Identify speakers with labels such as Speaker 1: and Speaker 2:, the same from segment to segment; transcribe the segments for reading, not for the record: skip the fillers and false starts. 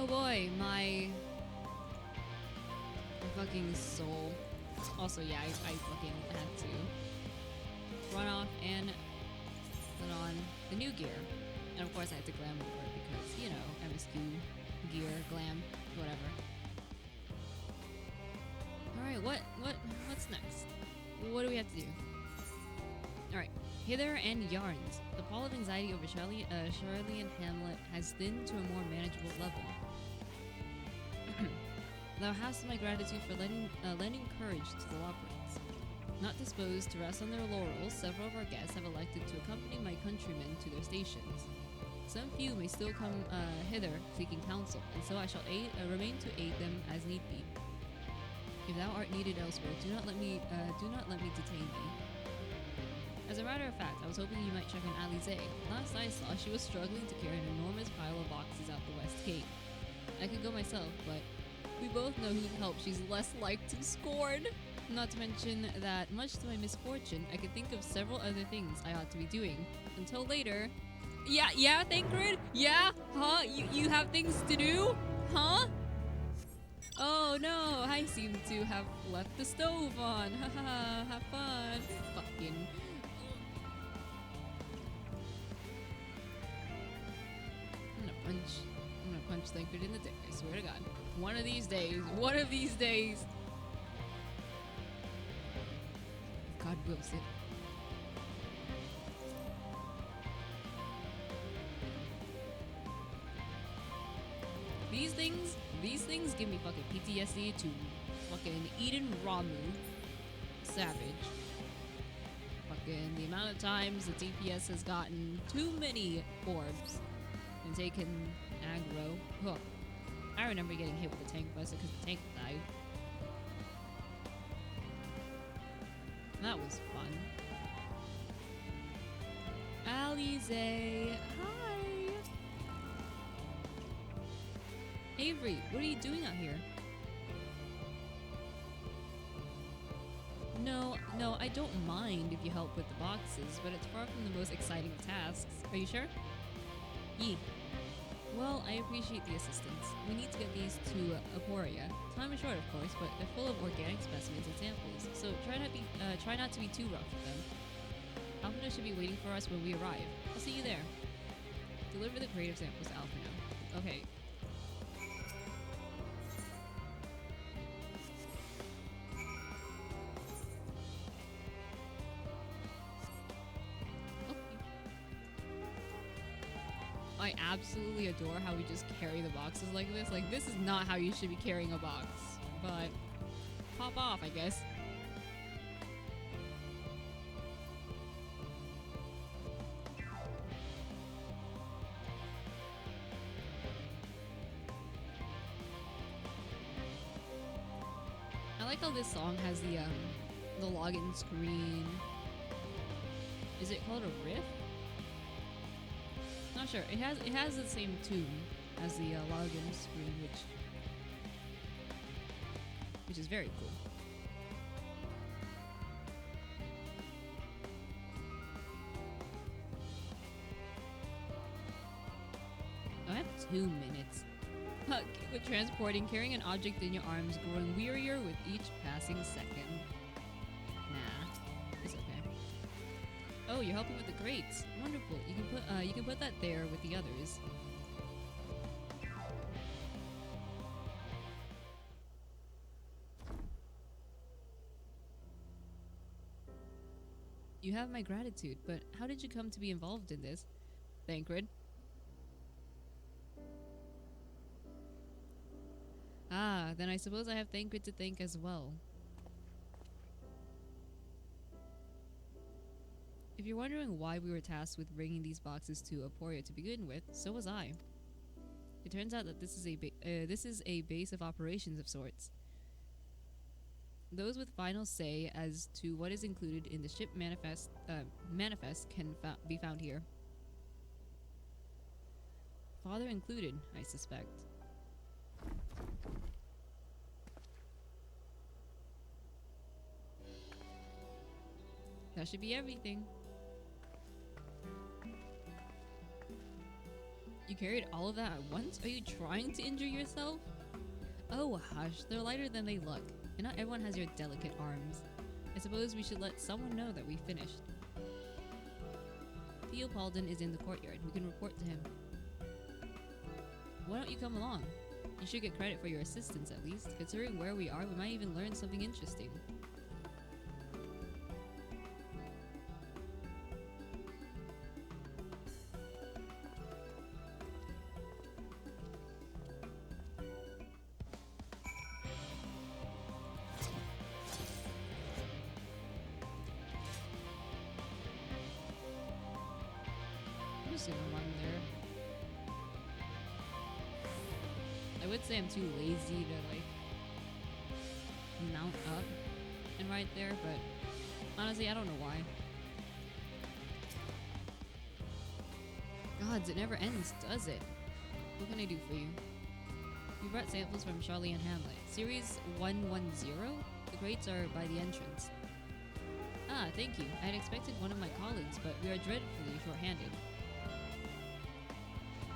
Speaker 1: Oh boy, my fucking soul. Also, yeah, I fucking had to run off and put on the new gear. And of course I had to glam over it because, you know, MSQ, gear, glam, whatever. Alright, what's next? What do we have to do? Alright, Hither and Yarns. The pall of anxiety over Shirley and Hamlet has thinned to a more manageable level. Thou hast my gratitude for lending courage to the Lockwards. Not disposed to rest on their laurels, several of our guests have elected to accompany my countrymen to their stations. Some few may still come hither seeking counsel, and so I shall remain to aid them as need be. If thou art needed elsewhere, do not let me detain thee. As a matter of fact, I was hoping you might check on Alize. Last I saw, she was struggling to carry an enormous pile of boxes out the west gate. I could go myself, but we both know who'd help. She's less like to scorn. Not to mention that, much to my misfortune, I could think of several other things I ought to be doing. Until later. Yeah, Thancred? Yeah? Huh? You have things to do? Huh? Oh no, I seem to have left the stove on. Haha, have fun. Fucking. I'm gonna punch Thancred in the dick, I swear to God. One of these days. God wills it. These things give me fucking PTSD to fucking Eden Ramu. Savage. Fucking the amount of times the DPS has gotten too many orbs and taken aggro. Huh. I remember getting hit with a tank buster because the tank died. That was fun. Alize, hi! Avery, what are you doing out here? No, I don't mind if you help with the boxes, but it's far from the most exciting of tasks. Are you sure? Yee. Well, I appreciate the assistance. We need to get these to Aporia. Time is short, of course, but they're full of organic specimens and samples, so try not to be too rough with them. Alphino should be waiting for us when we arrive. I'll see you there. Deliver the creative samples to Alphino. Okay. I absolutely adore how we just carry the boxes like this. Like, this is not how you should be carrying a box. But, pop off, I guess. I like how this song has the login screen. Is it called a riff? Not sure. It has the same tune as the login screen, which is very cool. I have 2 minutes. With transporting, carrying an object in your arms, growing wearier with each passing second. Nah, it's okay. Oh, you're helping with the crates. Wonderful. You can put that there with the others. You have my gratitude, but how did you come to be involved in this? Thancred. Ah, then I suppose I have Thancred to thank as well. If you're wondering why we were tasked with bringing these boxes to Aporia to begin with, so was I. It turns out that this is a base of operations of sorts. Those with final say as to what is included in the ship manifest can be found here. Father included, I suspect. That should be everything. You carried all of that at once? Are you trying to injure yourself? Oh, hush. They're lighter than they look. And not everyone has your delicate arms. I suppose we should let someone know that we finished. Theopaldon is in the courtyard. We can report to him. Why don't you come along? You should get credit for your assistance at least. Considering where we are, we might even learn something interesting. I'm just gonna run there. I would say I'm too lazy to like mount up and ride there, but honestly I don't know why. Gods, it never ends, does it? What can I do for you? You brought samples from Hydaelyn Hamlet. Series 110? The crates are by the entrance. Ah, thank you. I had expected one of my colleagues, but we are dreadfully short-handed.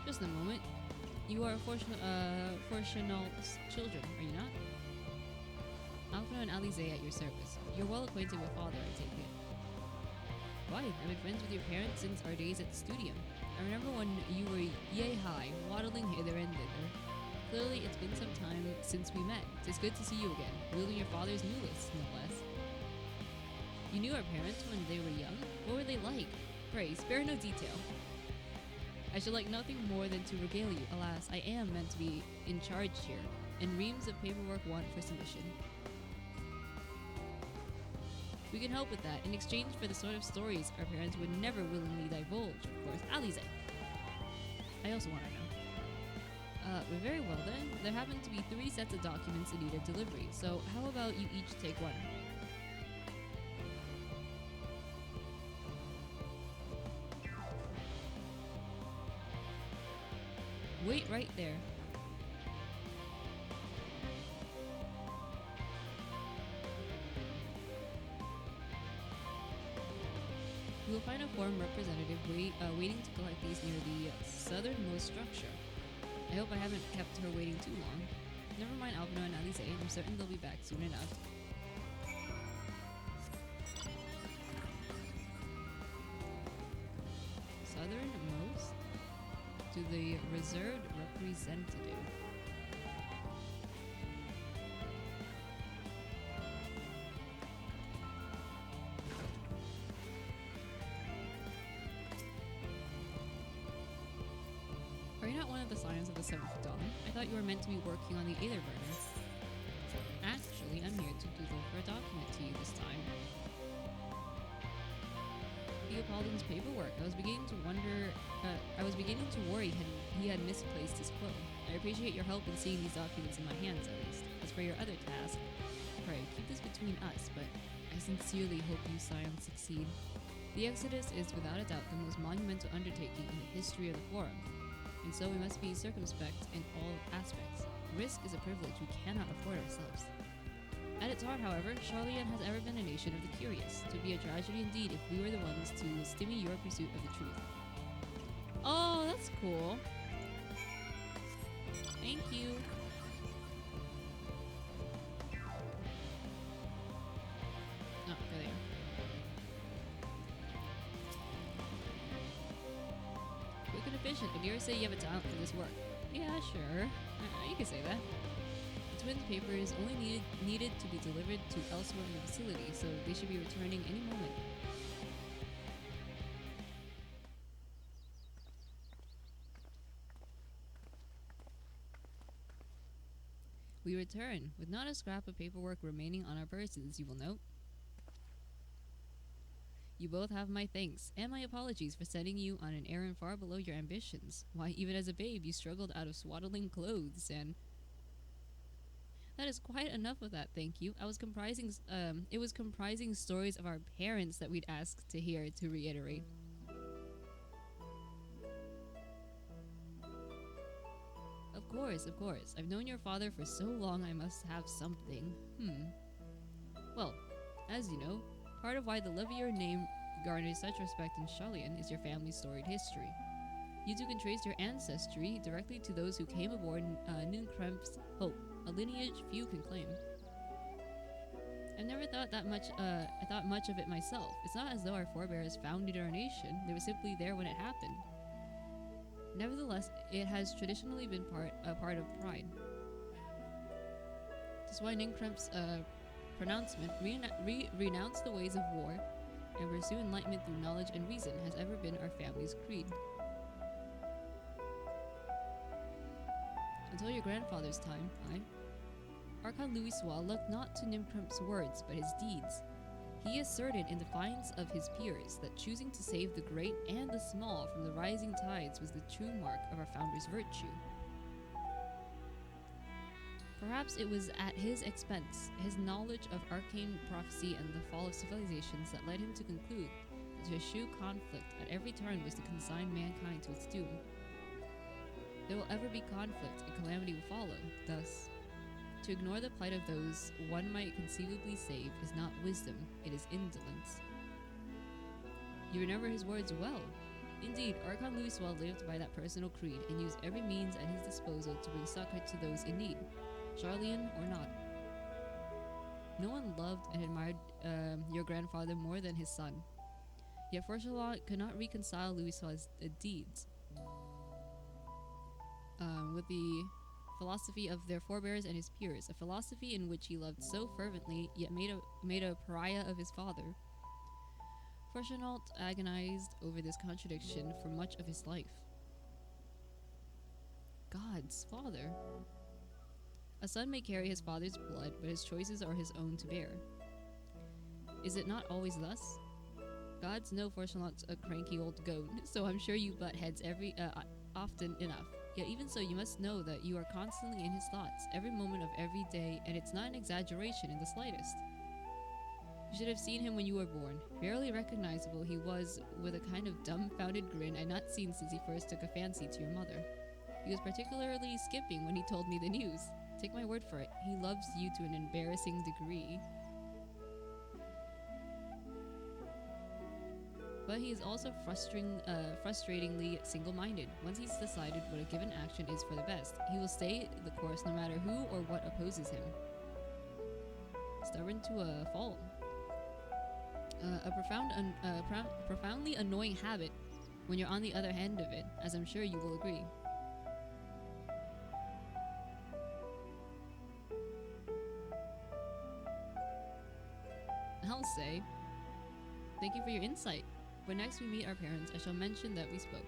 Speaker 1: Just a moment. You are Fortunal's children, are you not? Alfna and Alize at your service. You're well acquainted with father, I take it. Why? I've been friends with your parents since our days at the studio. I remember when you were yay high, waddling hither and thither. Clearly, it's been some time since we met. It's good to see you again, wielding your father's new list, no less. You knew our parents when they were young? What were they like? Pray, spare no detail. I should like nothing more than to regale you. Alas, I am meant to be in charge here, and reams of paperwork want for submission. We can help with that, in exchange for the sort of stories our parents would never willingly divulge, of course. Alize. I also want to know. Very well then. There happen to be 3 sets of documents in need of delivery, so how about you each take one? Wait right there. You will find a forum representative waiting to collect these near the southernmost structure. I hope I haven't kept her waiting too long. Never mind Alvino and Alize, I'm certain they'll be back soon enough. Southernmost? To the reserved representative. Are you not one of the Scions of the Seventh Dawn? I thought you were meant to be working on the Aether Burner. Actually, I'm here to deliver a document to you this time. Theopaldon's paperwork. I was beginning to worry he had misplaced his quill. I appreciate your help in seeing these documents in my hands, at least. As for your other task, pray, keep this between us, but I sincerely hope you Scions succeed. The Exodus is without a doubt the most monumental undertaking in the history of the Forum, and so we must be circumspect in all aspects. Risk is a privilege we cannot afford ourselves. At its heart, however, Hydaelyn has ever been a nation of the curious. It would be a tragedy indeed if we were the ones to stymie your pursuit of the truth. Oh, that's cool. Thank you. Oh, there they are. Quick and efficient. I dare say you have a talent for this work. Yeah, sure. You can say that. The twins' papers only needed to be delivered to elsewhere in the facility, so they should be returning any moment. We return, with not a scrap of paperwork remaining on our persons, you will note. You both have my thanks, and my apologies for sending you on an errand far below your ambitions. Why, even as a babe, you struggled out of swaddling clothes, and... That is quite enough of that, thank you. It was comprising stories of our parents that we'd ask to hear, to reiterate. Of course. I've known your father for so long I must have something. Well, as you know, part of why the love of your name garners such respect in Hydaelyn is your family's storied history. You two can trace your ancestry directly to those who came aboard Ninkremp's Hope, a lineage few can claim. I never thought that much. I thought much of it myself. It's not as though our forebears founded our nation; they were simply there when it happened. Nevertheless, it has traditionally been a part of pride. That's why Ninkremp's pronouncement, renounce the ways of war and pursue enlightenment through knowledge and reason, has ever been our family's creed. Until your grandfather's time, Archon Louis Sois looked not to Ninkremp's words, but his deeds. He asserted in defiance of his peers that choosing to save the great and the small from the rising tides was the true mark of our founder's virtue. Perhaps it was at his expense, his knowledge of arcane prophecy and the fall of civilizations, that led him to conclude that to eschew conflict at every turn was to consign mankind to its doom. There will ever be conflict, and calamity will follow. Thus, to ignore the plight of those one might conceivably save is not wisdom, it is indolence. You remember his words well. Indeed, Archon Louis Sois lived by that personal creed and used every means at his disposal to bring succor to those in need, Charlian or not. No one loved and admired your grandfather more than his son. Yet Forchelot could not reconcile Louis Sois' deeds with the philosophy of their forebears and his peers, a philosophy in which he loved so fervently, yet made a pariah of his father. Forchelot agonized over this contradiction for much of his life. God's father. A son may carry his father's blood, but his choices are his own to bear. Is it not always thus? Gods know Forchelot's a cranky old goat, so I'm sure you butt heads often enough. Yet even so, you must know that you are constantly in his thoughts, every moment of every day, and it's not an exaggeration in the slightest. You should have seen him when you were born. Barely recognizable he was, with a kind of dumbfounded grin I'd not seen since he first took a fancy to your mother. He was particularly skipping when he told me the news. Take my word for it, he loves you to an embarrassing degree. But he is also frustratingly single-minded. Once he's decided what a given action is for the best, he will stay the course no matter who or what opposes him. Stubborn to a fault. A profoundly annoying habit when you're on the other end of it, as I'm sure you will agree. I'll say, thank you for your insight. When next we meet our parents, I shall mention that we spoke.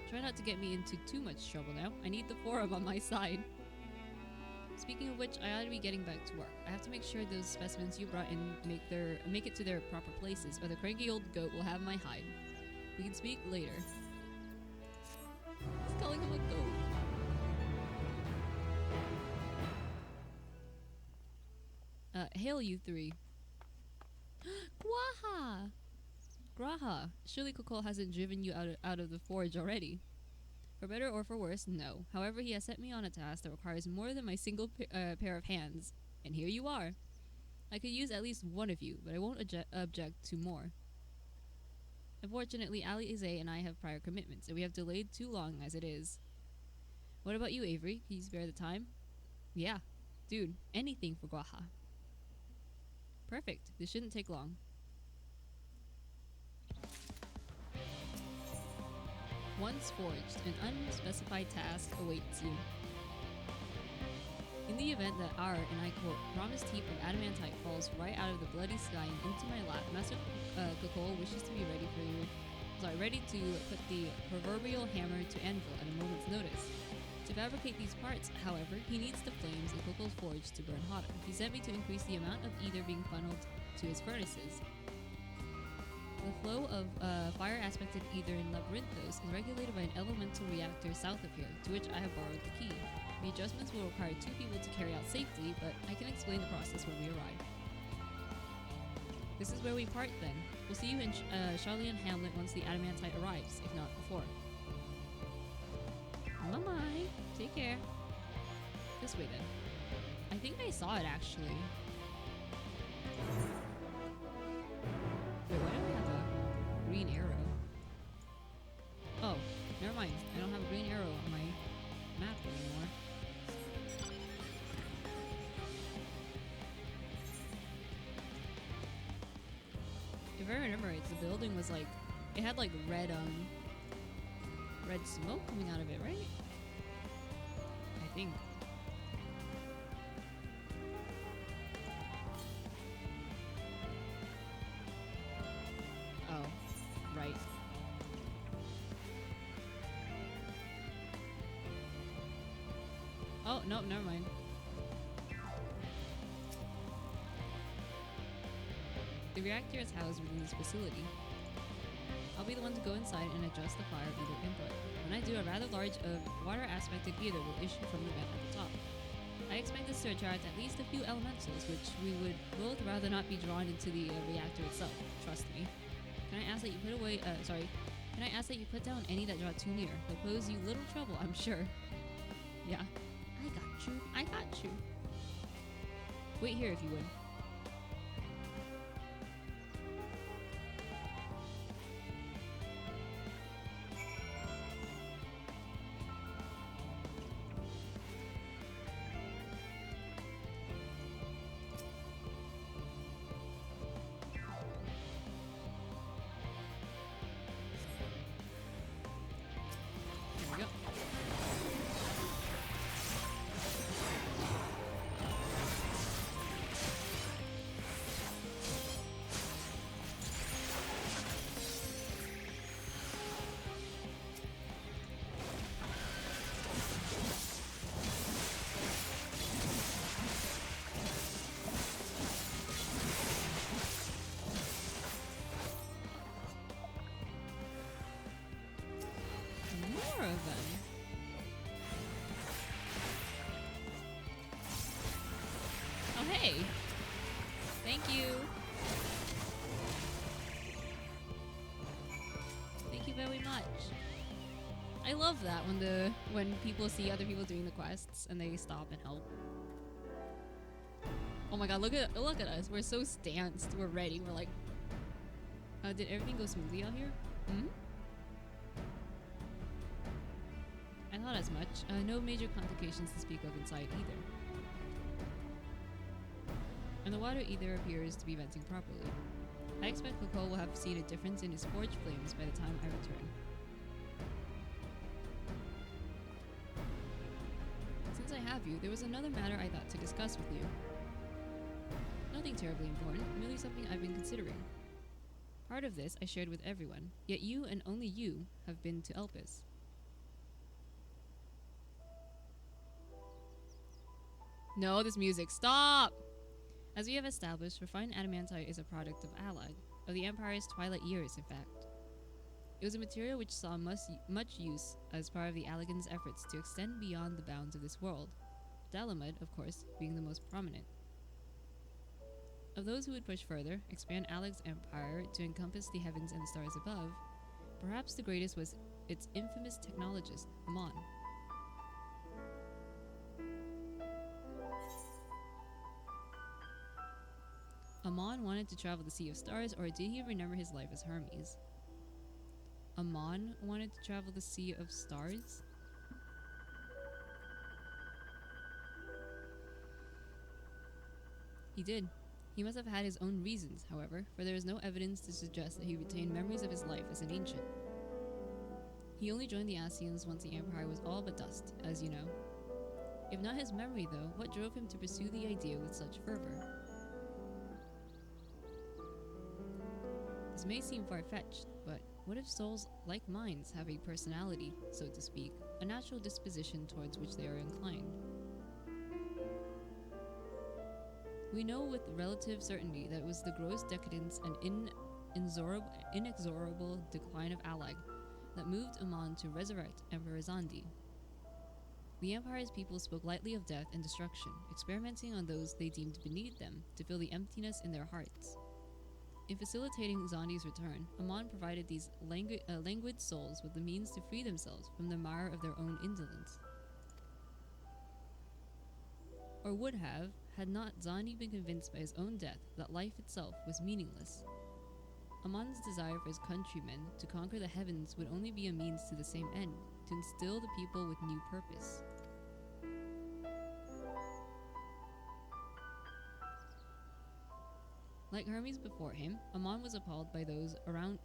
Speaker 1: Try not to get me into too much trouble now. I need the forum on my side. Speaking of which, I ought to be getting back to work. I have to make sure those specimens you brought in make it to their proper places, or the cranky old goat will have my hide. We can speak later. He's calling him a goat. Hail you three. Gwaha! Graha, surely Kokol hasn't driven you out of the forge already. For better or for worse, no. However, he has set me on a task that requires more than my single pair of hands. And here you are. I could use at least one of you, but I won't object to more. Unfortunately, Alize and I have prior commitments, and we have delayed too long as it is. What about you, Avery? Can you spare the time? Yeah. Dude, anything for Gwaha. Perfect. This shouldn't take long. Once forged, an unspecified task awaits you. In the event that our, and I quote, promised heap of adamantite falls right out of the bloody sky and into my lap, Master Kokol wishes to be ready to put the proverbial hammer to anvil at a moment's notice. To fabricate these parts, however, he needs the flames in Kokol's forge to burn hotter. He sent me to increase the amount of ether being funneled to his furnaces. The flow of fire aspected ether in Labyrinthos is regulated by an elemental reactor south of here, to which I have borrowed the key. The adjustments will require 2 people to carry out safely, but I can explain the process when we arrive. This is where we part then. We'll see you in Charlian Hamlet once the adamantite arrives, if not before. Bye-bye. Take care. This way then. I think I saw it actually. Wait, why do we have a green arrow? If I remember right, the building was like, it had like red smoke coming out of it, right? I think. Oh, right. Oh, no, never mind. The reactor is housed within this facility. I'll be the one to go inside and adjust the fire ether input. When I do, a rather large water-aspected ether will issue from the vent at the top. I expect this to attract at least a few elementals, which we would both rather not be drawn into the reactor itself. Trust me. Can I ask that you put away? Can I ask that you put down any that draw too near? They'll pose you little trouble, I'm sure. Yeah. I got you. I got you. Wait here if you would. More of them. Oh, hey. Thank you. Thank you very much. I love that when people see other people doing the quests and they stop and help. Oh my god, look at us. We're so stanced. We're ready. We're like, did everything go smoothly out here? Hmm? I thought as much. No major complications to speak of inside either. And the water either appears to be venting properly. I expect Coco will have seen a difference in his forge flames by the time I return. Since I have you, there was another matter I thought to discuss with you. Nothing terribly important, merely something I've been considering. Part of this I shared with everyone, yet you and only you have been to Elpis. No, this music. Stop! As we have established, refined adamantite is a product of Alag, of the Empire's twilight years, in fact. It was a material which saw much use as part of the Allagans' efforts to extend beyond the bounds of this world, Dalamud, of course, being the most prominent. Of those who would push further, expand Alag's empire to encompass the heavens and the stars above, perhaps the greatest was its infamous technologist, Amon. Amon wanted to travel the Sea of Stars, or did he remember his life as Hermes? Amon wanted to travel the Sea of Stars? He did. He must have had his own reasons, however, for there is no evidence to suggest that he retained memories of his life as an ancient. He only joined the Ascians once the Empire was all but dust, as you know. If not his memory, though, what drove him to pursue the idea with such fervor? This may seem far-fetched, but what if souls like minds have a personality, so to speak, a natural disposition towards which they are inclined? We know with relative certainty that it was the gross decadence and inexorable decline of Alag that moved Amon to resurrect Emperor Zandi. The Empire's people spoke lightly of death and destruction, experimenting on those they deemed beneath them to fill the emptiness in their hearts. In facilitating Zandi's return, Amon provided these languid souls with the means to free themselves from the mire of their own indolence. Or would have, had not Zandi been convinced by his own death that life itself was meaningless. Amon's desire for his countrymen to conquer the heavens would only be a means to the same end, to instill the people with new purpose. Like Hermes before him, Amon was appalled by those around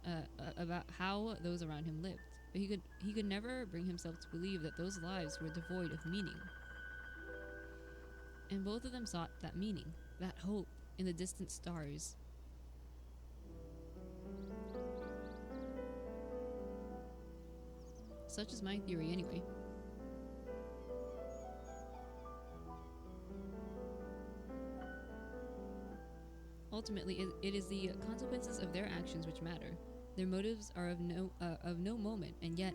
Speaker 1: about how those around him lived, but he could never bring himself to believe that those lives were devoid of meaning. And both of them sought that meaning, that hope, in the distant stars. Such is my theory, anyway. Ultimately, it is the consequences of their actions which matter. Their motives are of no moment, and yet,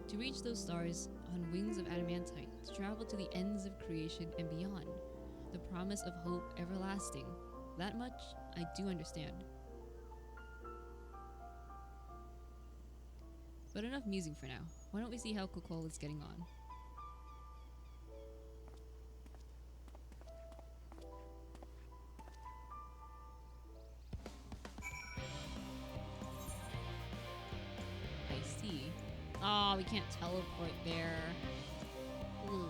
Speaker 1: to reach those stars on wings of adamantite, to travel to the ends of creation and beyond, the promise of hope everlasting, that much I do understand. But enough musing for now. Why don't we see how Kokol is getting on? I see. Oh, we can't teleport there. Ooh.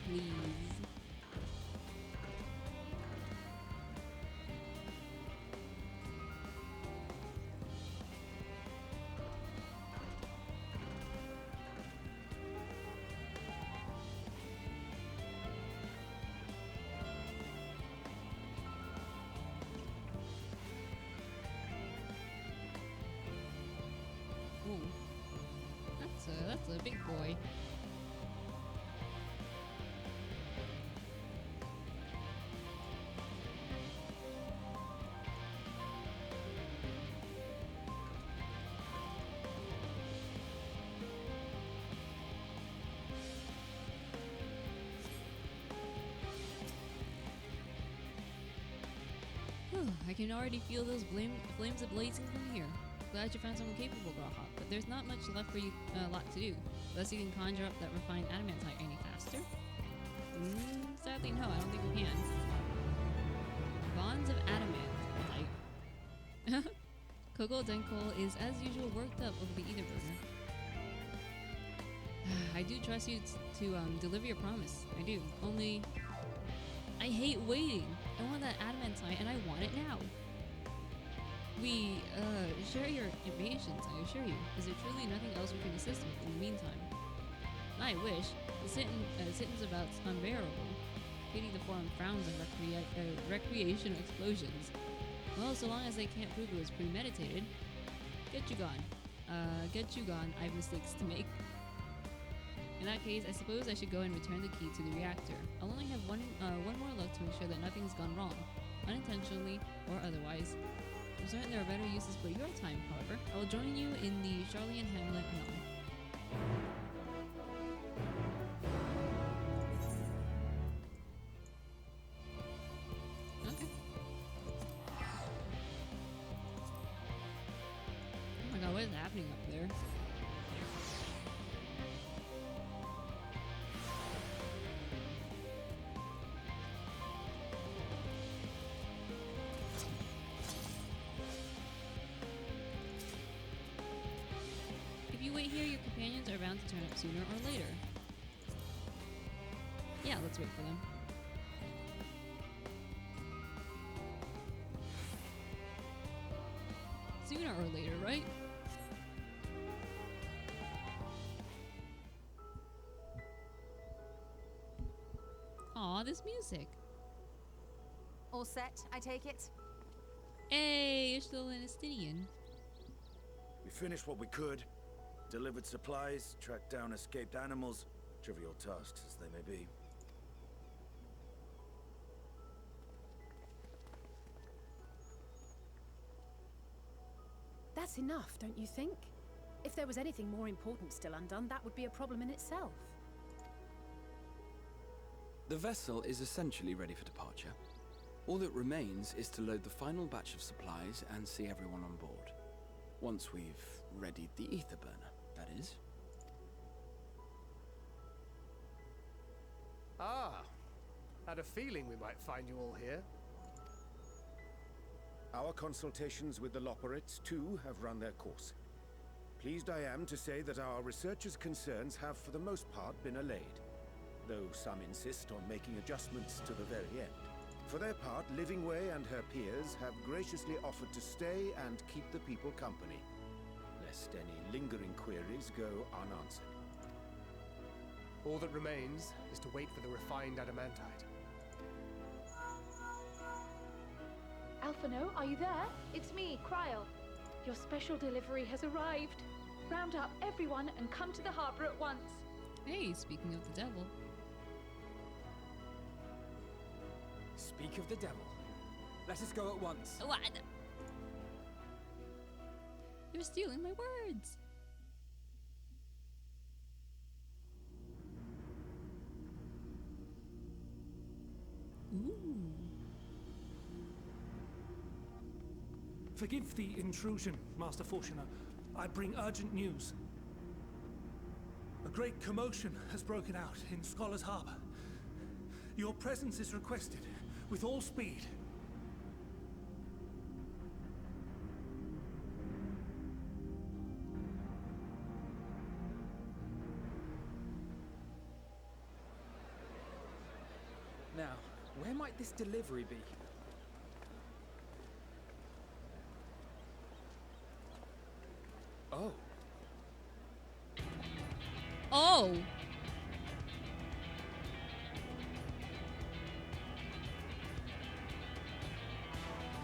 Speaker 1: Please. Ooh. That's a big boy. I can already feel those flames ablazing from here. Glad you found someone capable, Grahop, but there's not much left for you, lot to do. Unless you can conjure up that refined adamantite any faster? Sadly no, I don't think we can. Bonds of adamantite. Kogol Denkol is as usual worked up over the ether burner. I do trust you to deliver your promise. I do. Only I hate waiting. I want that adamantite and I want it now. We share your impatience, I assure you. Is there truly nothing else we can assist with in the meantime? I wish. The sentence about unbearable. Pity the forum frowns on recreational explosions. Well, so long as they can't prove it was premeditated. Get you gone. I've mistakes to make. In that case, I suppose I should go and return the key to the reactor. I'll only have one more look to ensure that nothing's gone wrong, unintentionally or otherwise. I'm certain there are better uses for your time, however. I will join you in the Charlian Hamlet anon. Okay. Oh my god, what is happening up there? If you wait here, your companions are bound to turn up sooner or later. Yeah, let's wait for them. Sooner or later, right? Aw, this music.
Speaker 2: All set, I take it?
Speaker 1: Hey, you're still an Estinian.
Speaker 3: We finished what we could. Delivered supplies, tracked down escaped animals. Trivial tasks as they may be.
Speaker 2: That's enough, don't you think? If there was anything more important still undone, that would be a problem in itself.
Speaker 4: The vessel is essentially ready for departure. All that remains is to load the final batch of supplies and see everyone on board. Once we've readied the ether burner, that is.
Speaker 5: Ah, had a feeling we might find you all here. Our consultations with the Loperites, too, have run their course. Pleased I am to say that our researchers' concerns have for the most part been allayed, though some insist on making adjustments to the very end. For their part, Livingway and her peers have graciously offered to stay and keep the people company, lest any lingering queries go unanswered.
Speaker 6: All that remains is to wait for the refined adamantite.
Speaker 7: Alphino, are you there? It's me, Kryl. Your special delivery has arrived. Round up everyone and come to the harbor at once.
Speaker 1: Hey, speaking of the devil.
Speaker 8: Speak of the devil. Let us go at once.
Speaker 1: What? You're stealing my words. Ooh.
Speaker 9: Forgive the intrusion, Master Fortuner. I bring urgent news. A great commotion has broken out in Scholar's Harbor. Your presence is requested, with all speed.
Speaker 8: Now, where might this delivery be? Oh.
Speaker 1: Oh!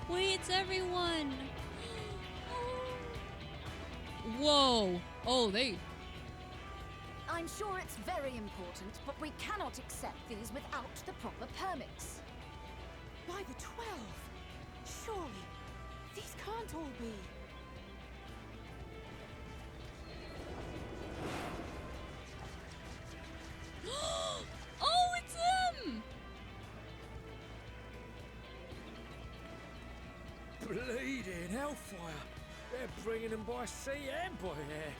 Speaker 1: Wait, it's everyone! Whoa! Oh, they...
Speaker 2: I'm sure it's very important, but we cannot accept these without the proper permits.
Speaker 10: By the 12! Surely, these can't all be.
Speaker 1: Oh, it's him!
Speaker 11: Bleeding hellfire! They're bringing them by sea and by air.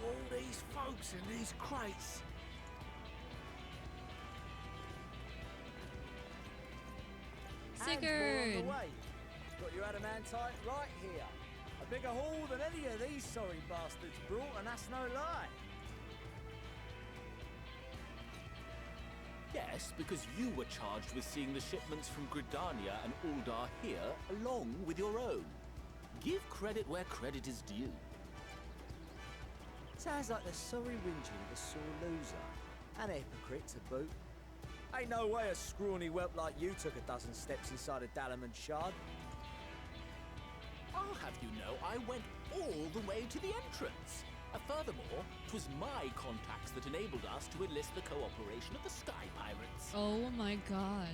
Speaker 11: All these folks in these crates.
Speaker 1: Sigurd!
Speaker 11: Got your adamantite right here. A bigger haul than any of these sorry bastards brought, and that's no lie.
Speaker 12: Yes, because you were charged with seeing the shipments from Gridania and Uldar here, along with your own. Give credit where credit is due.
Speaker 11: Sounds like the sorry whinging of a sore loser. An hypocrite to boot. Ain't no way a scrawny whelp like you took a dozen steps inside a Dalaman shard.
Speaker 12: I'll have you know I went all the way to the entrance. Furthermore, 'twas my contacts that enabled us to enlist the cooperation of the Sky Pirates.
Speaker 1: Oh my god.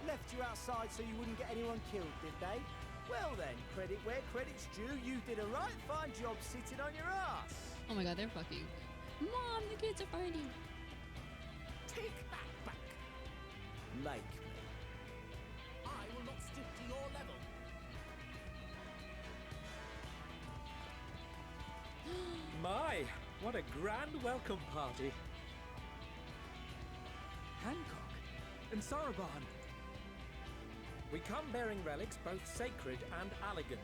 Speaker 11: Left you outside so you wouldn't get anyone killed, did they? Well then, credit where credit's due, you did a right fine job sitting on your ass.
Speaker 1: Oh my god, they're fucking. Mom, the kids are fighting.
Speaker 11: Take that back. Make me.
Speaker 12: I will not stoop to your level.
Speaker 11: My, what a grand welcome party.
Speaker 8: Hancock and Saraban.
Speaker 11: We come bearing relics both sacred and elegant,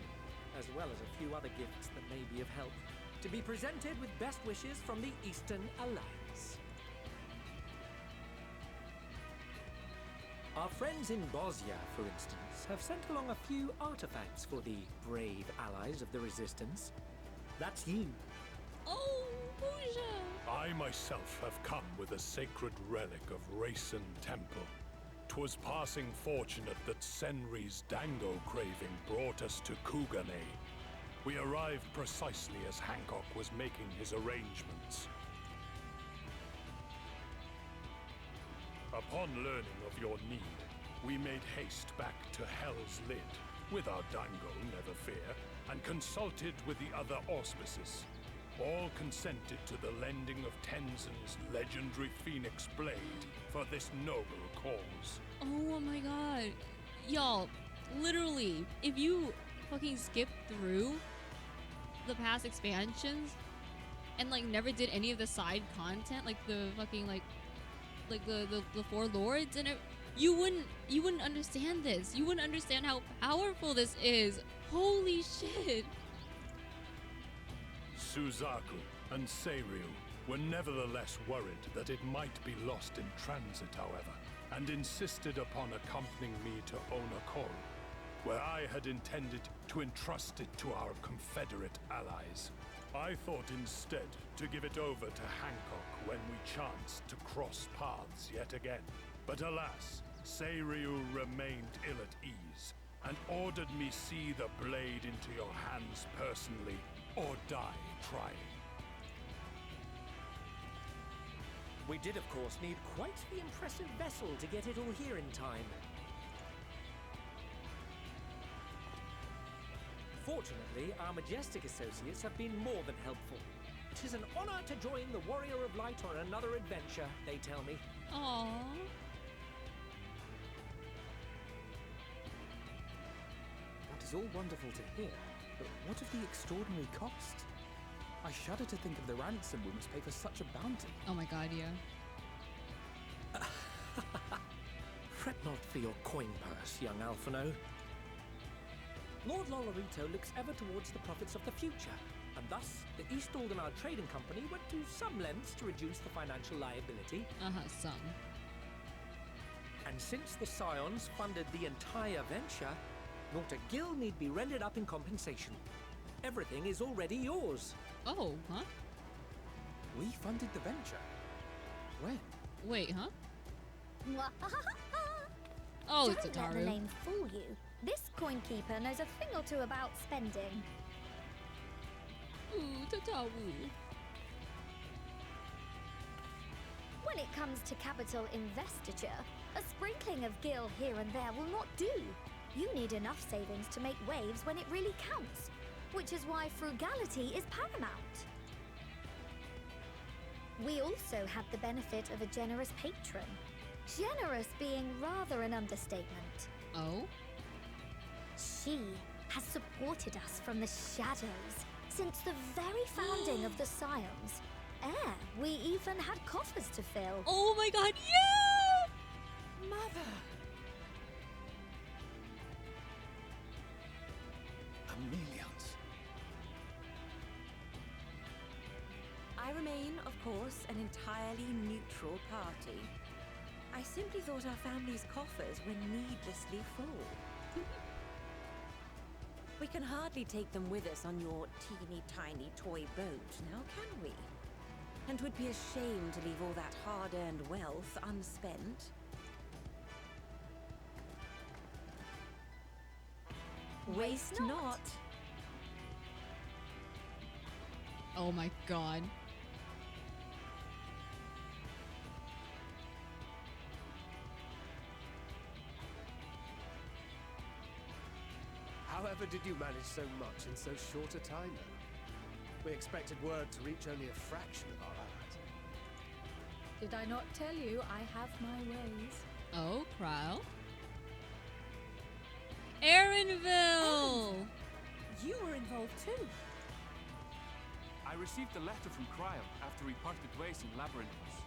Speaker 11: as well as a few other gifts that may be of help, to be presented with best wishes from the Eastern Alliance. Our friends in Bosnia, for instance, have sent along a few artifacts for the brave allies of the Resistance. That's you.
Speaker 1: Oh, Bouja!
Speaker 13: I myself have come with a sacred relic of Rayson Temple. 'Twas passing fortunate that Senri's dango craving brought us to Kugane. We arrived precisely as Hancock was making his arrangements. Upon learning of your need, we made haste back to Hell's Lid, with our dango, never fear, and consulted with the other auspices. All consented to the lending of Tenzin's legendary Phoenix Blade for this noble cause.
Speaker 1: Oh my god. Y'all, literally, if you fucking skip through the past expansions and like never did any of the side content, like the fucking like the four lords and You wouldn't understand this. You wouldn't understand how powerful this is. Holy shit.
Speaker 13: Suzaku and Seiryu were nevertheless worried that it might be lost in transit, however, and insisted upon accompanying me to Onokoro, where I had intended to entrust it to our Confederate allies. I thought instead to give it over to Hancock when we chanced to cross paths yet again. But alas, Seiryu remained ill at ease, and ordered me see the blade into your hands personally, or die trying.
Speaker 11: We did, of course, need quite the impressive vessel to get it all here in time. Fortunately, our majestic associates have been more than helpful. It is an honor to join the Warrior of Light on another adventure, they tell me.
Speaker 1: Aww.
Speaker 14: That is all wonderful to hear, but what of the extraordinary cost? I shudder to think of the ransom we must pay for such a bounty.
Speaker 1: Oh my god, yeah.
Speaker 11: Fret not for your coin purse, young Alphino. Lord Lolorito looks ever towards the profits of the future, and thus the East Aldenar Trading Company went to some lengths to reduce the financial liability.
Speaker 1: Some.
Speaker 11: And since the Scions funded the entire venture, not a gill need be rendered up in compensation. Everything is already yours.
Speaker 1: Oh, huh?
Speaker 14: We funded the venture. When?
Speaker 1: Wait, huh? Oh, it's
Speaker 15: Don't let the name fool you. This coin keeper knows a thing or two about spending.
Speaker 1: Ooh, Tatawu.
Speaker 15: When it comes to capital investiture, a sprinkling of gil here and there will not do. You need enough savings to make waves when it really counts, which is why frugality is paramount. We also had the benefit of a generous patron. Generous being rather an understatement.
Speaker 1: Oh?
Speaker 15: She has supported us from the shadows since the very founding of the Scions. We even had coffers to fill.
Speaker 1: Oh my god, yeah!
Speaker 10: Mother!
Speaker 4: Chameleons.
Speaker 10: I remain, of course, an entirely neutral party. I simply thought our family's coffers were needlessly full. We can hardly take them with us on your teeny-tiny toy boat, now can we? And 'twould be a shame to leave all that hard-earned wealth unspent. Waste not.
Speaker 1: Oh my god.
Speaker 6: However did you manage so much in so short a time, though? We expected word to reach only a fraction of our allies.
Speaker 7: Did I not tell you I have my ways?
Speaker 1: Oh, Kryle. Aaronville!
Speaker 10: You were involved too.
Speaker 16: I received a letter from Kryle after we parted ways in Labyrinthos.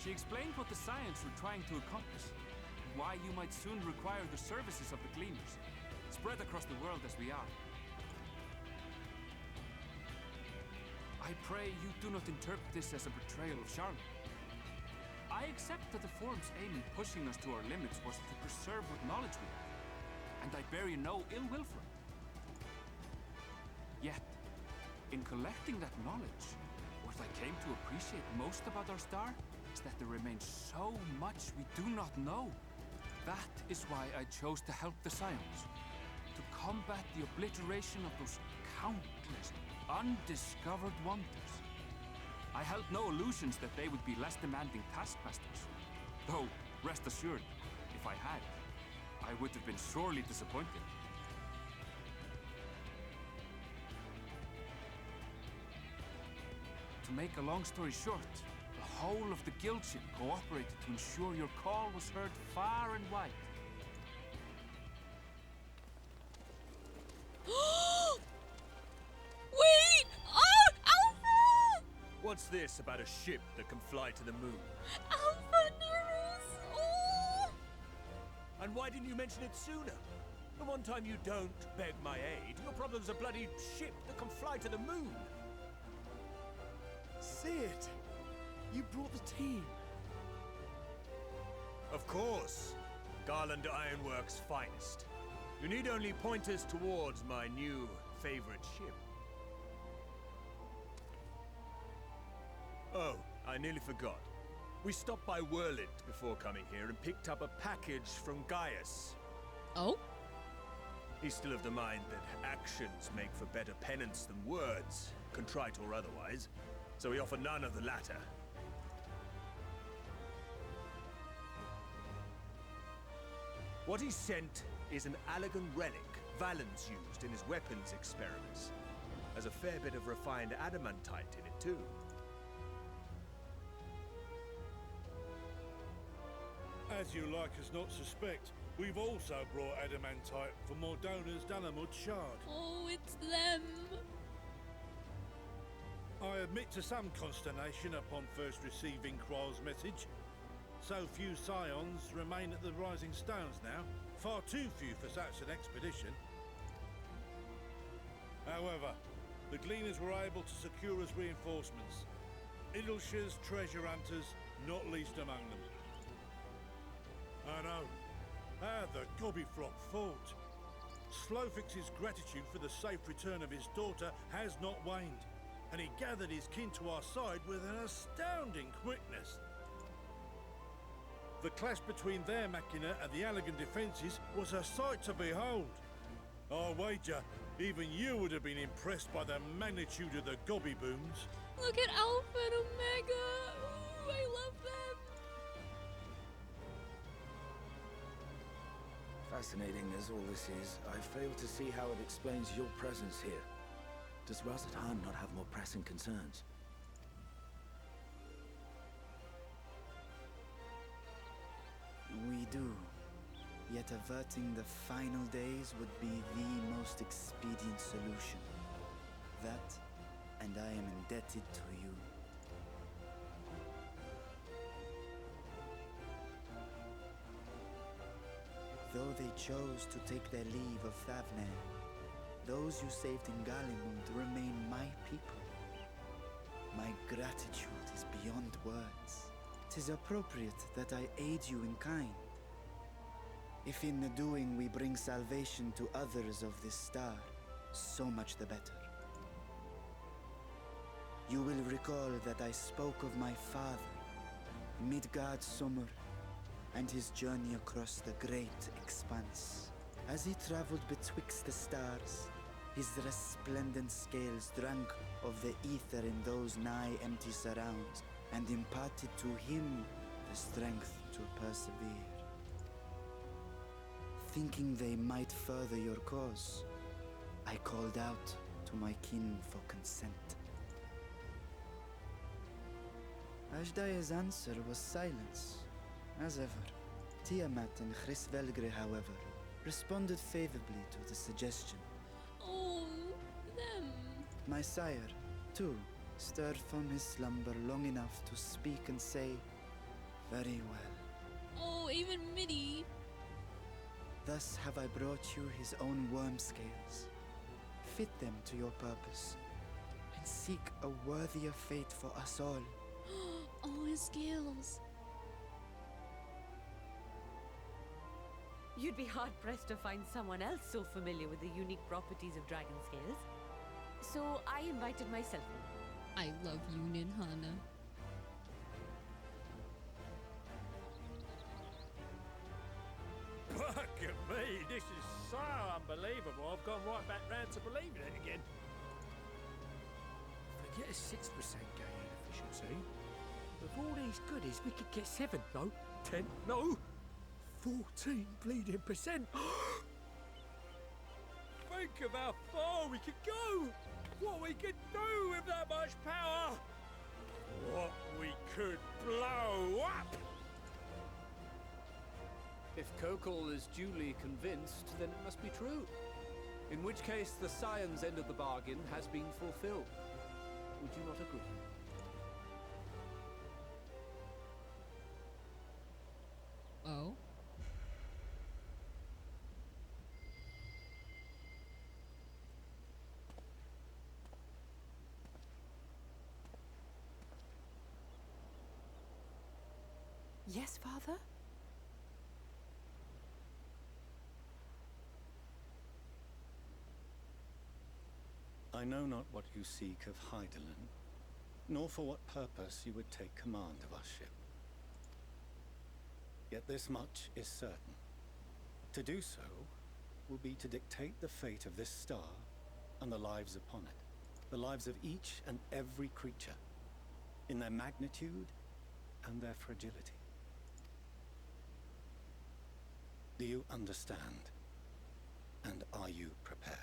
Speaker 16: She explained what the Scions were trying to accomplish, and why you might soon require the services of the Gleaners, spread across the world as we are. I pray you do not interpret this as a betrayal of Charlotte. I accept that the Forum's aim in pushing us to our limits was to preserve what knowledge we have, and I bear you no ill will for it. Yet, in collecting that knowledge, what I came to appreciate most about our star is that there remains so much we do not know. That is why I chose to help the Scions, to combat the obliteration of those countless undiscovered wonders. I held no illusions that they would be less demanding taskmasters, though, rest assured, if I had, I would have been sorely disappointed. To make a long story short, the whole of the guild ship cooperated to ensure your call was heard far and wide.
Speaker 1: Wait! Oh, Alpha!
Speaker 17: What's this about a ship that can fly to the moon?
Speaker 1: Alpha Nereus!
Speaker 11: why didn't you mention it sooner? The one time you don't beg my aid, your problem's a bloody ship that can fly to the moon.
Speaker 6: Sid, you brought the team.
Speaker 11: Of course. Garland Ironworks' finest. You need only point us towards my new favorite ship. Oh, I nearly forgot. We stopped by Whirlint before coming here and picked up a package from Gaius.
Speaker 1: Oh?
Speaker 11: He's still of the mind that actions make for better penance than words, contrite or otherwise, so we offer none of the latter. What he sent is an Allegan relic Valens used in his weapons experiments. Has a fair bit of refined adamantite in it, too.
Speaker 17: As you like us not suspect, we've also brought adamantite for Mordona's Dalamud Shard.
Speaker 1: Oh, it's them!
Speaker 17: I admit to some consternation upon first receiving Kryle's message. So few scions remain at the Rising Stones now. Far too few for such an expedition. However, the Gleaners were able to secure us reinforcements. Idleshire's treasure hunters, not least among them. I know. How the Gobbyflock fought. Slowfix's gratitude for the safe return of his daughter has not waned, and he gathered his kin to our side with an astounding quickness. The clash between their machina and the Allegan defences was a sight to behold. I wager even you would have been impressed by the magnitude of the Gobby booms.
Speaker 1: Look at Alpha and Omega! Ooh, I love them!
Speaker 3: Fascinating as all this is, I fail to see how it explains your presence here. Does Razat-Han not have more pressing concerns?
Speaker 18: We do. Yet averting the final days would be the most expedient solution. That, and I am indebted to you. Though they chose to take their leave of Thavnair, those you saved in Galimund remain my people. My gratitude is beyond words. 'Tis appropriate that I aid you in kind. If in the doing we bring salvation to others of this star, so much the better. You will recall that I spoke of my father, Midgard Summer, and his journey across the great expanse. As he traveled betwixt the stars, his resplendent scales drank of the ether in those nigh empty surrounds, and imparted to him the strength to persevere. Thinking they might further your cause, I called out to my kin for consent. Hydaelyn's answer was silence, as ever. Tiamat and Chris-Velgre, however, responded favorably to the suggestion.
Speaker 1: Oh, them!
Speaker 18: My sire, too, stirred from his slumber long enough to speak and say, "Very well."
Speaker 1: Oh, even Midi!
Speaker 18: Thus have I brought you his own worm scales. Fit them to your purpose, and seek a worthier fate for us all.
Speaker 1: Oh, his scales!
Speaker 10: You'd be hard-pressed to find someone else so familiar with the unique properties of dragon scales. So I invited myself.
Speaker 1: I love you, Ninhana.
Speaker 11: Fuck me, this is so unbelievable. I've gone right back round to believing it again. Forget a 6% gain in efficiency. With all these goodies, we could get 7, no, 10, no, 14 bleeding percent. Think of how far we could go. What we could do with that much power. What we could blow up.
Speaker 8: If Kokol is duly convinced, then it must be true. In which case, the science end of the bargain has been fulfilled. Would you not agree?
Speaker 1: Oh?
Speaker 14: Yes, Father?
Speaker 19: I know not what you seek of Hydaelyn, nor for what purpose you would take command of our ship. Yet this much is certain. To do so will be to dictate the fate of this star and the lives upon it. The lives of each and every creature, in their magnitude and their fragility. Do you understand? And are you prepared?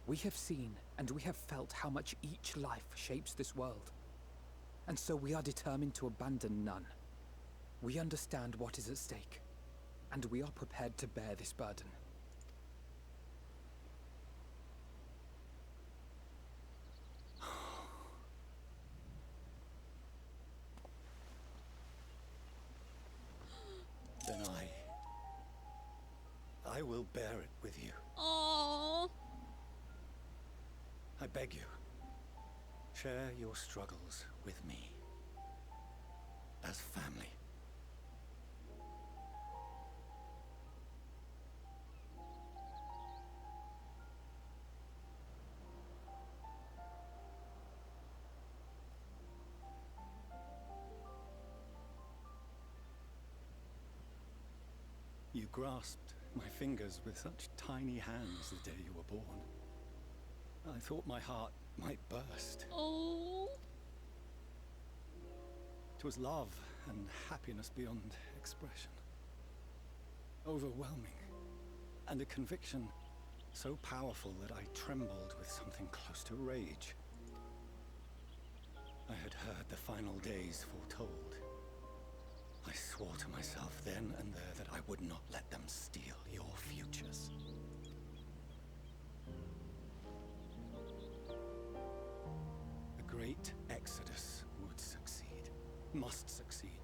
Speaker 14: We have seen and we have felt how much each life shapes this world. And so we are determined to abandon none. We understand what is at stake, and we are prepared to bear this burden.
Speaker 19: Then I will bear it with you.
Speaker 1: Aww.
Speaker 19: I beg you, share your struggles with me. As family. You grasped my fingers with such tiny hands the day you were born. I thought my heart might burst.
Speaker 1: Oh.
Speaker 19: It was love and happiness beyond expression. Overwhelming. And a conviction so powerful that I trembled with something close to rage. I had heard the final days foretold. I swore to myself then and there that I would not let them steal your futures. The great Exodus would succeed, must succeed.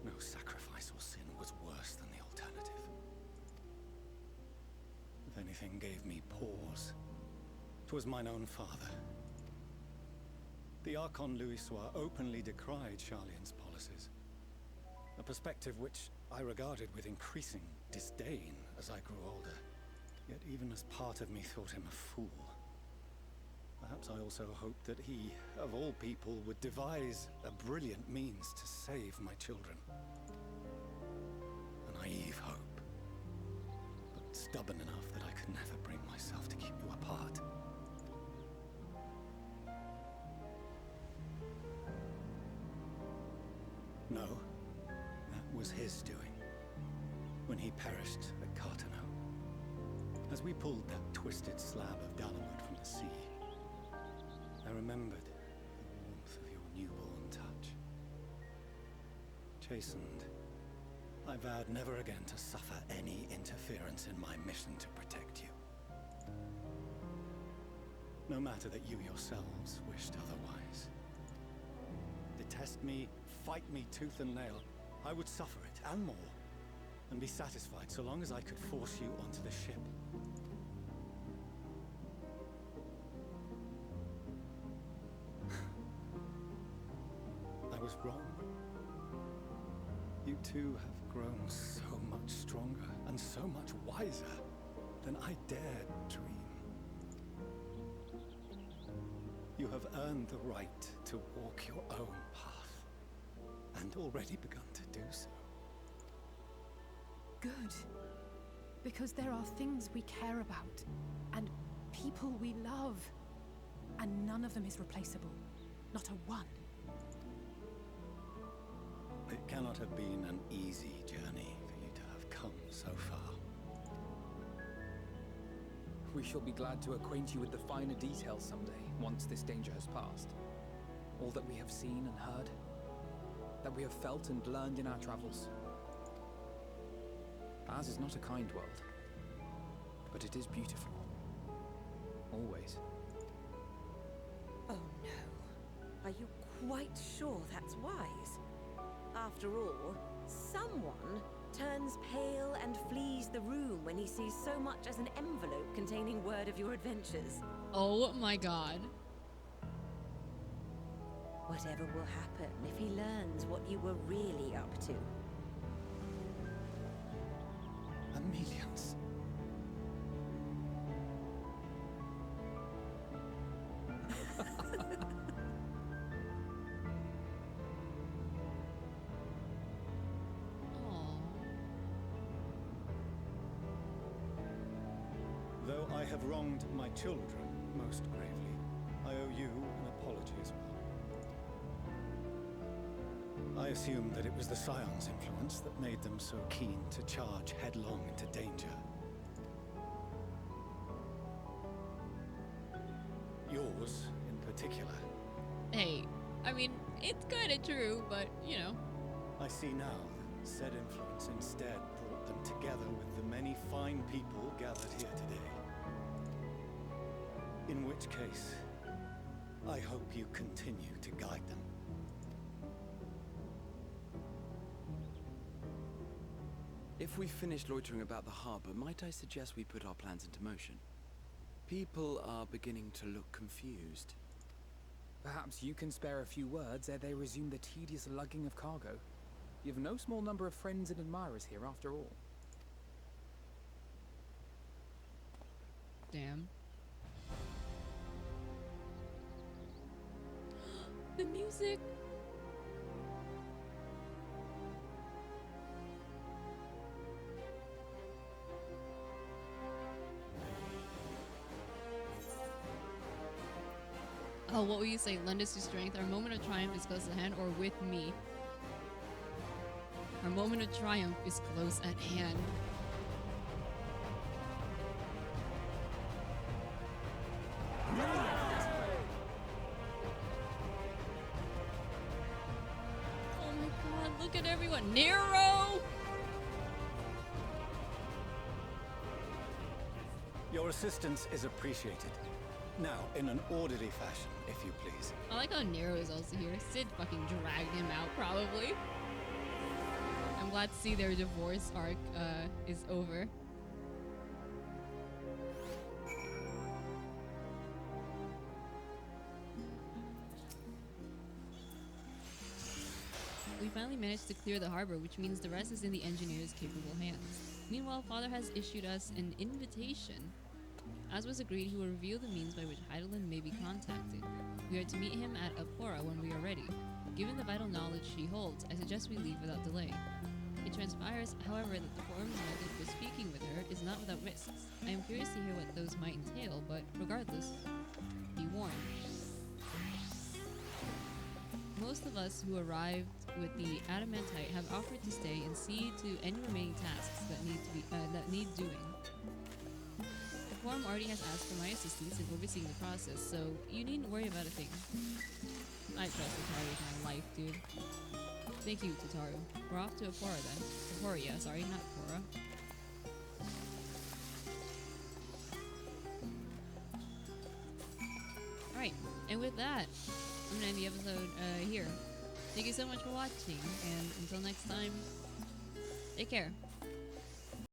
Speaker 19: No sacrifice or sin was worse than the alternative. If anything gave me pause, 'twas mine own father. The Archon Louisoix openly decried Charlian's policies, a perspective which I regarded with increasing disdain as I grew older. Yet even as part of me thought him a fool, perhaps I also hoped that he, of all people, would devise a brilliant means to save my children. A naive hope, but stubborn enough that I could never bring myself to keep you apart. No, that was his doing, when he perished at Cartano. As we pulled that twisted slab of Dalamud from the sea, I remembered the warmth of your newborn touch. Chastened, I vowed never again to suffer any interference in my mission to protect you. No matter that you yourselves wished otherwise. Detest me, fight me tooth and nail, I would suffer it, and more, and be satisfied so long as I could force you onto the ship. I was wrong. You two have grown so much stronger and so much wiser than I dared dream. You have earned the right to walk your own path, and already begun to do so.
Speaker 20: Good. Because there are things we care about, and people we love, and none of them is replaceable. Not a one.
Speaker 19: It cannot have been an easy journey for you to have come so far.
Speaker 14: We shall be glad to acquaint you with the finer details someday, once this danger has passed. All that we have seen and heard, that we have felt and learned in our travels. Ours is not a kind world, but it is beautiful. Always.
Speaker 10: Oh no. Are you quite sure that's wise? After all, someone turns pale and flees the room when he sees so much as an envelope containing word of your adventures.
Speaker 1: Oh my god.
Speaker 10: Whatever will happen if he learns what you were really up to.
Speaker 19: Millions. Though I have wronged my children most gravely, I owe you an apology as well. I assume that it was the Scion's influence that made them so keen to charge headlong into danger. Yours, in particular.
Speaker 1: Hey, I mean, it's kind of true, but, you know.
Speaker 19: I see now that said influence instead brought them together with the many fine people gathered here today. In which case, I hope you continue to guide them.
Speaker 4: If we've finished loitering about the harbor, might I suggest we put our plans into motion? People are beginning to look confused.
Speaker 14: Perhaps you can spare a few words ere they resume the tedious lugging of cargo. You've no small number of friends and admirers here, after all.
Speaker 1: Damn. The music! Oh, what will you say? Lend us your strength. Our moment of triumph is close at hand, or with me. Our moment of triumph is close at hand. Oh my god, look at everyone. Nero!
Speaker 19: Your assistance is appreciated. Now, in an orderly fashion, if you please.
Speaker 1: I like how Nero is also here. Sid fucking dragged him out, probably. I'm glad to see their divorce arc is over. We finally managed to clear the harbor, which means the rest is in the engineer's capable hands. Meanwhile, Father has issued us an invitation. As was agreed, he will reveal the means by which Hydaelyn may be contacted. We are to meet him at Apora when we are ready. Given the vital knowledge she holds, I suggest we leave without delay. It transpires, however, that the forum's method for speaking with her is not without risks. I am curious to hear what those might entail, but regardless, be warned. Most of us who arrived with the Adamantite have offered to stay and see to any remaining tasks that need doing. The forum already has asked for my assistance in overseeing the process, so you needn't worry about a thing. I trust Tataru with my life, dude. Thank you, Tataru. We're off to Apora then. Apora, yeah, sorry, not Apora. Alright, and with that, I'm gonna end the episode here. Thank you so much for watching, and until next time, take care.